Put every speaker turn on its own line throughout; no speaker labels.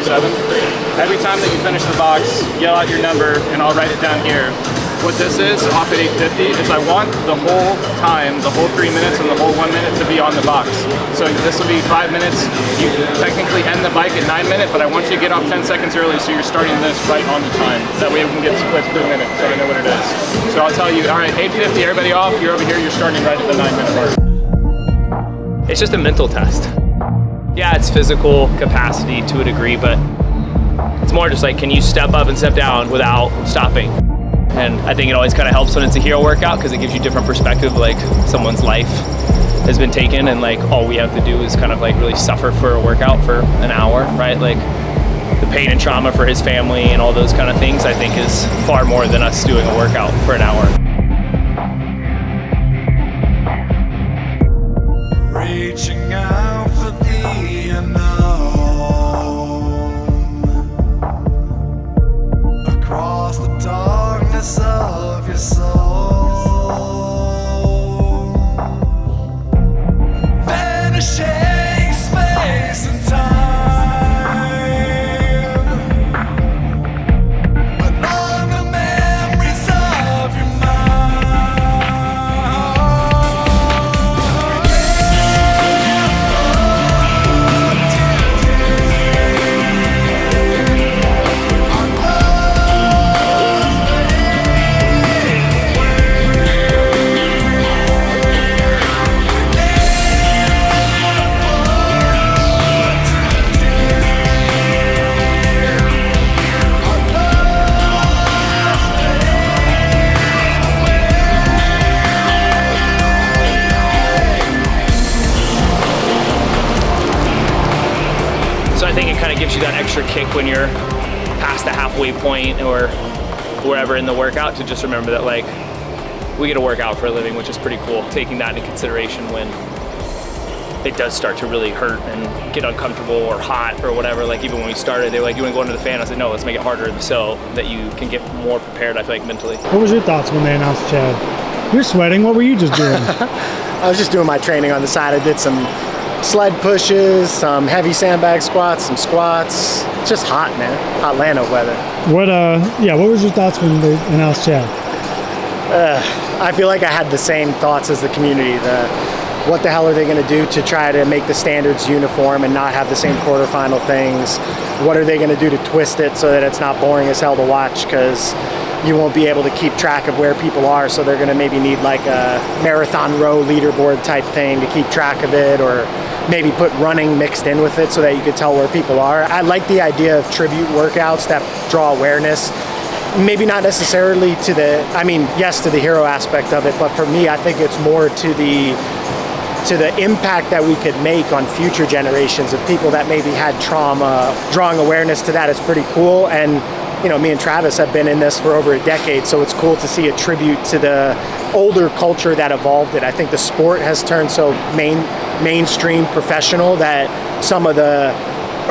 7. Every time that you finish the box, yell out your number, and I'll write it down here. What this is, off at 8:50, is I want the whole time, the whole 3 minutes and the whole 1 minute to be on the box. So this will be 5 minutes. You technically end the bike at 9 minutes, but I want you to get off 10 seconds early so you're starting this right on the time. That way we can get splits per minute so I know what it is. So I'll tell you, all right, 8:50, everybody off, you're over here, you're starting right at the 9 minute mark.
It's just a mental test. Yeah, it's physical capacity to a degree, but it's more just like, can you step up and step down without stopping? And I think it always kind of helps when it's a hero workout because it gives you different perspective, like someone's life has been taken and like all we have to do is kind of like really suffer for a workout for an hour, right? Like the pain and trauma for his family and all those kind of things I think is far more than us doing a workout for an hour.
Reaching out for the unknown across the darkness of your soul, vanishing space and time along the memories of your
So I think it kind of gives you that extra kick when you're past the halfway point or wherever in the workout to just remember that like we get to work out for a living, which is pretty cool. Taking that into consideration when it does start to really hurt and get uncomfortable or hot or whatever. Like even when we started, they were like, you want to go under the fan? I said, no, let's make it harder so that you can get more prepared, I feel like, mentally.
What was your thoughts when they announced Chad? You're sweating, what were you just doing?
I was just doing my training on the side. I did some sled pushes, some heavy sandbag squats, some squats. It's just hot, man. Hot Atlanta weather.
What was your thoughts when they announced Chad?
I feel like I had the same thoughts as the community. What the hell are they going to do to try to make the standards uniform and not have the same quarterfinal things? What are they going to do to twist it so that it's not boring as hell to watch? Because you won't be able to keep track of where people are, so they're going to maybe need like a marathon row leaderboard type thing to keep track of it, or maybe put running mixed in with it so that you could tell where people are. I like the idea of tribute workouts that draw awareness. Maybe not necessarily to the, yes, to the hero aspect of it, but for me, I think it's more to the impact that we could make on future generations of people that maybe had trauma. Drawing awareness to that is pretty cool. And you know, me and Travis have been in this for over a decade, so it's cool to see a tribute to the older culture that evolved it. I think the sport has turned so mainstream professional that some of the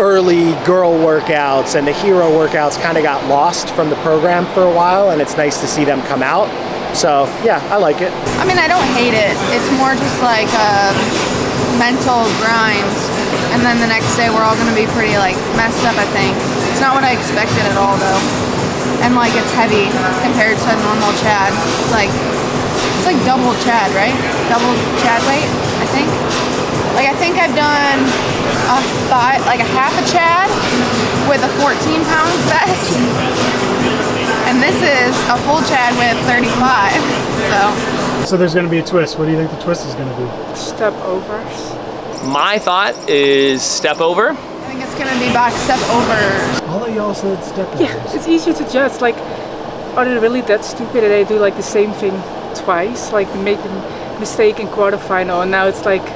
early girl workouts and the hero workouts kind of got lost from the program for a while, and it's nice to see them come out. So yeah, I like it.
I mean, I don't hate it. It's more just like a mental grind, and then the next day we're all gonna be pretty like messed up, I think. It's not what I expected at all though. And like it's heavy compared to a normal Chad. It's like double Chad, right? Double Chad weight, I think. Like I think I've done like a half a Chad with a 14-pound vest. And this is a full Chad with 35.
So there's going to be a twist. What do you think the twist is going to be?
Step over.
My thought is step over.
I think it's going to be back step over.
All of y'all said step over.
Yeah, it's easier to judge. Like, are they really that stupid that they do like the same thing twice? Like they make a mistake in quarterfinal, and now it's like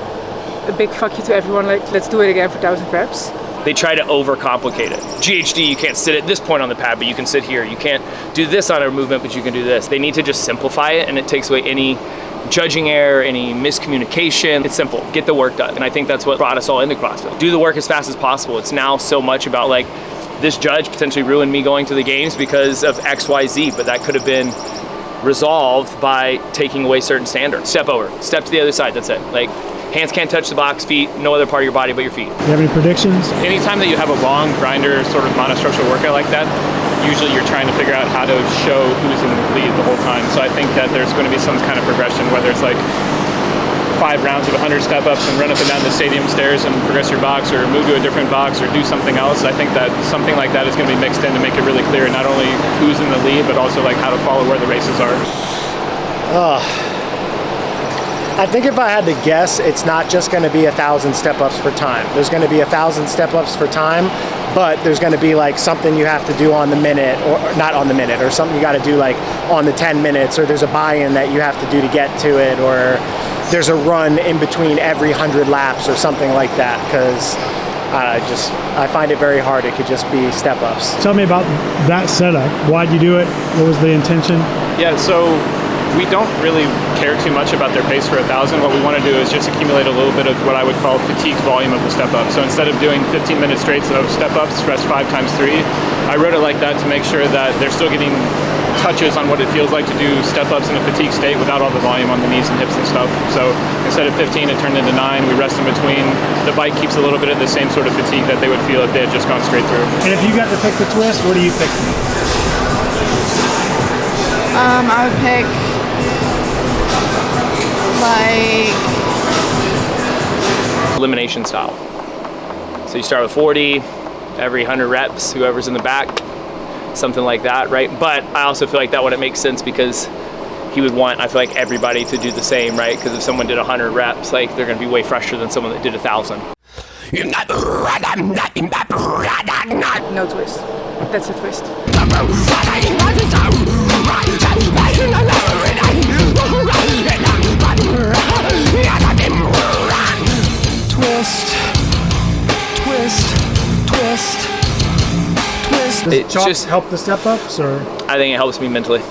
a big fuck you to everyone. Like, let's do it again for 1,000 reps.
They try to overcomplicate it. GHD, you can't sit at this point on the pad, but you can sit here. You can't do this on a movement, but you can do this. They need to just simplify it, and it takes away any judging error, any miscommunication. It's simple. Get the work done. And I think that's what brought us all into CrossFit. Do the work as fast as possible. It's now so much about like, this judge potentially ruined me going to the games because of X, Y, Z, but that could have been resolved by taking away certain standards. Step over. Step to the other side. That's it. Like, Hands can't touch the box, feet, no other part of your body but your feet.
Do you have any predictions?
Anytime that you have a long grinder sort of monostructural workout like that, usually you're trying to figure out how to show who's in the lead the whole time. So I think that there's going to be some kind of progression, whether it's like 5 rounds of 100 step-ups and run up and down the stadium stairs and progress your box, or move to a different box, or do something else. I think that something like that is going to be mixed in to make it really clear not only who's in the lead, but also like how to follow where the races are.
I think if I had to guess, it's not just going to be 1,000 step-ups for time. There's going to be 1,000 step-ups for time, but there's going to be like something you have to do on the minute, or not on the minute, or something you got to do like on the 10 minutes, or there's a buy-in that you have to do to get to it, or there's a run in between every 100 laps or something like that, because I find it very hard. It could just be step-ups.
Tell me about that setup. Why'd you do it? What was the intention?
Yeah, so we don't really care too much about their pace for 1,000. What we want to do is just accumulate a little bit of what I would call fatigued volume of the step-up. So instead of doing 15-minute straights of step-ups, rest 5 times 3, I wrote it like that to make sure that they're still getting touches on what it feels like to do step-ups in a fatigue state without all the volume on the knees and hips and stuff. So instead of 15, it turned into 9. We rest in between. The bike keeps a little bit of the same sort of fatigue that they would feel if they had just gone straight through.
And if you got to pick the twist, what do you pick?
I would pick like
Elimination style. So you start with 40, every 100 reps, whoever's in the back, something like that, right? But I also feel like that wouldn't make sense, because he would want, I feel like, everybody to do the same, right? Because if someone did 100 reps, like, they're gonna be way fresher than someone that did 1,000.
No twist. That's a twist.
Does
It's
chalk
just
help the step-ups, or?
I think it helps me mentally.